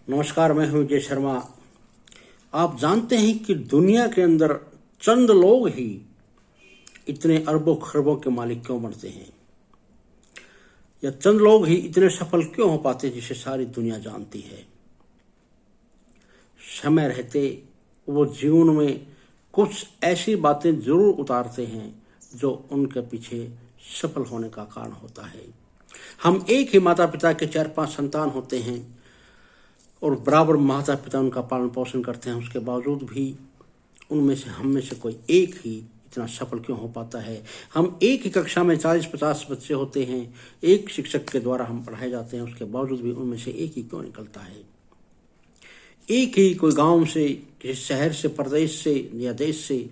नमस्कार, मैं हूं विजय शर्मा। आप जानते हैं कि दुनिया के अंदर चंद लोग ही इतने अरबों खरबों के मालिक क्यों बनते हैं, या चंद लोग ही इतने सफल क्यों हो पाते हैं जिसे सारी दुनिया जानती है। समय रहते वो जीवन में कुछ ऐसी बातें जरूर उतारते हैं जो उनके पीछे सफल होने का कारण होता है। हम एक ही माता पिता के 4-5 संतान होते हैं और बराबर माता पिता उनका पालन पोषण करते हैं, उसके बावजूद भी उनमें से हम में से कोई एक ही इतना सफल क्यों हो पाता है। हम एक ही कक्षा में 40-50 बच्चे होते हैं, एक शिक्षक के द्वारा हम पढ़ाए जाते हैं, उसके बावजूद भी उनमें से एक ही क्यों निकलता है। एक ही कोई गांव से, किसी शहर से, प्रदेश से या देश से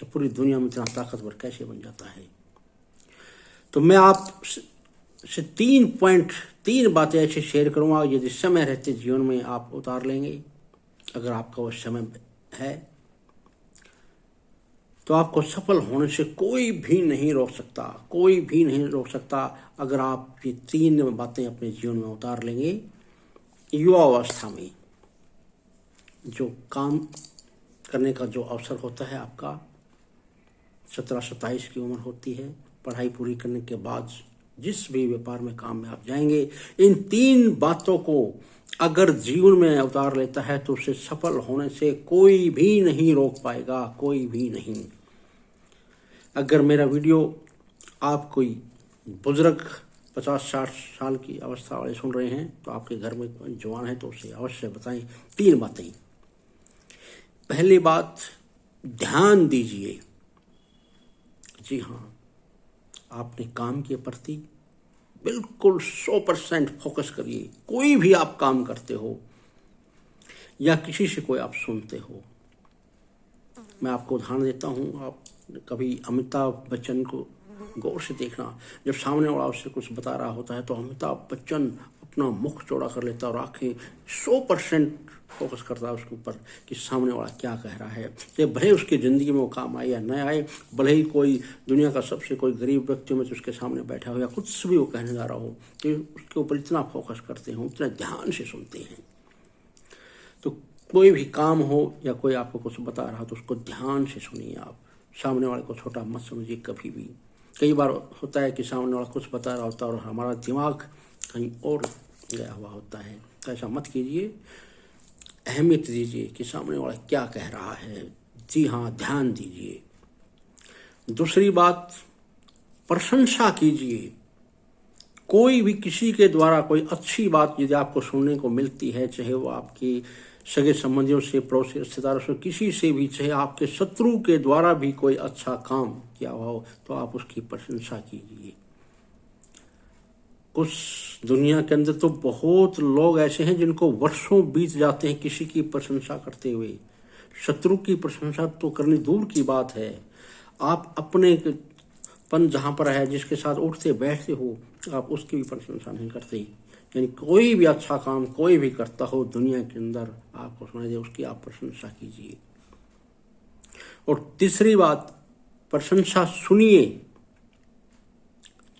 पूरी दुनिया में इतना ताकतवर कैसे बन जाता है। तो मैं आप से 3 बातें ऐसे शेयर करूंगा, यदि समय रहते जीवन में आप उतार लेंगे, अगर आपका वो समय है तो आपको सफल होने से कोई भी नहीं रोक सकता, कोई भी नहीं रोक सकता। अगर आप ये 3 बातें अपने जीवन में उतार लेंगे। युवा अवस्था में जो काम करने का जो अवसर होता है, आपका 17-27 की उम्र होती है, पढ़ाई पूरी करने के बाद जिस भी व्यापार में काम में आप जाएंगे, इन 3 बातों को अगर जीवन में उतार लेता है तो उसे सफल होने से कोई भी नहीं रोक पाएगा, कोई भी नहीं। अगर मेरा वीडियो आप कोई बुजुर्ग 50-60 साल की अवस्था वाले सुन रहे हैं तो आपके घर में कोई जवान है तो उसे अवश्य बताएं 3 बातें। पहली बात, ध्यान दीजिए। जी हाँ, आपने काम के प्रति बिल्कुल 100% फोकस करिए। कोई भी आप काम करते हो या किसी से कोई आप सुनते हो, मैं आपको उदाहरण देता हूँ। आप कभी अमिताभ बच्चन को गौर से देखना, जब सामने वाला उससे कुछ बता रहा होता है तो अमिताभ बच्चन अपना मुख चौड़ा कर लेता है और आंखें 100% फोकस करता है उसके ऊपर कि सामने वाला क्या कह रहा है। ये भले उसकी ज़िंदगी में वो काम आए या न आए, भले ही कोई दुनिया का सबसे कोई गरीब व्यक्ति में उसके सामने बैठा हो या कुछ भी वो कहने जा रहा हो, तो उसके ऊपर इतना फोकस करते हैं, इतना ध्यान से सुनते हैं। तो कोई भी काम हो या कोई आपको कुछ बता रहा हो तो उसको ध्यान से सुनिए। आप सामने वाले को छोटा मत समझिए कभी भी। कई बार होता है कि सामने वाला कुछ बता रहा होता है और हमारा दिमाग कहीं और गया हुआ होता है, तो ऐसा मत कीजिए। अहमियत दीजिए कि सामने वाला क्या कह रहा है। जी हाँ, ध्यान दीजिए। दूसरी बात, प्रशंसा कीजिए। कोई भी किसी के द्वारा कोई अच्छी बात यदि आपको सुनने को मिलती है, चाहे वो आपके सगे संबंधियों से, पड़ोसी रिश्तेदारों से, किसी से भी, चाहे आपके शत्रु के द्वारा भी कोई अच्छा काम किया हुआ हो तो आप उसकी प्रशंसा कीजिए। कुछ दुनिया के अंदर तो बहुत लोग ऐसे हैं जिनको वर्षों बीत जाते हैं किसी की प्रशंसा करते हुए। शत्रु की प्रशंसा तो करनी दूर की बात है, आप अपने पन जहाँ पर है, जिसके साथ उठते बैठते हो, आप उसकी भी प्रशंसा नहीं करते। यानी कोई भी अच्छा काम कोई भी करता हो दुनिया के अंदर, आपको सुनाई दे, उसकी आप प्रशंसा कीजिए। और तीसरी बात, प्रशंसा सुनिए।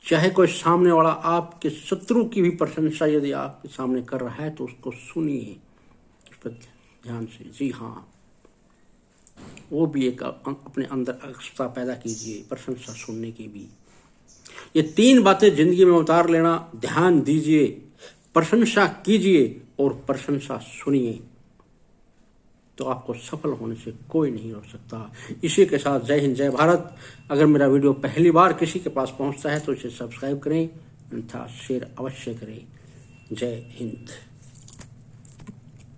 चाहे कोई सामने वाला आपके शत्रु की भी प्रशंसा यदि आपके सामने कर रहा है तो उसको सुनिए, उस पर ध्यान से। जी हाँ, वो भी एक अपने अंदर अक्षमता पैदा कीजिए प्रशंसा सुनने की भी। ये 3 बातें जिंदगी में उतार लेना। ध्यान दीजिए, प्रशंसा कीजिए और प्रशंसा सुनिए, तो आपको सफल होने से कोई नहीं रोक सकता। इसी के साथ जय हिंद, जय भारत। अगर मेरा वीडियो पहली बार किसी के पास पहुंचता है तो इसे सब्सक्राइब करें तथा शेयर अवश्य करें। जय हिंद।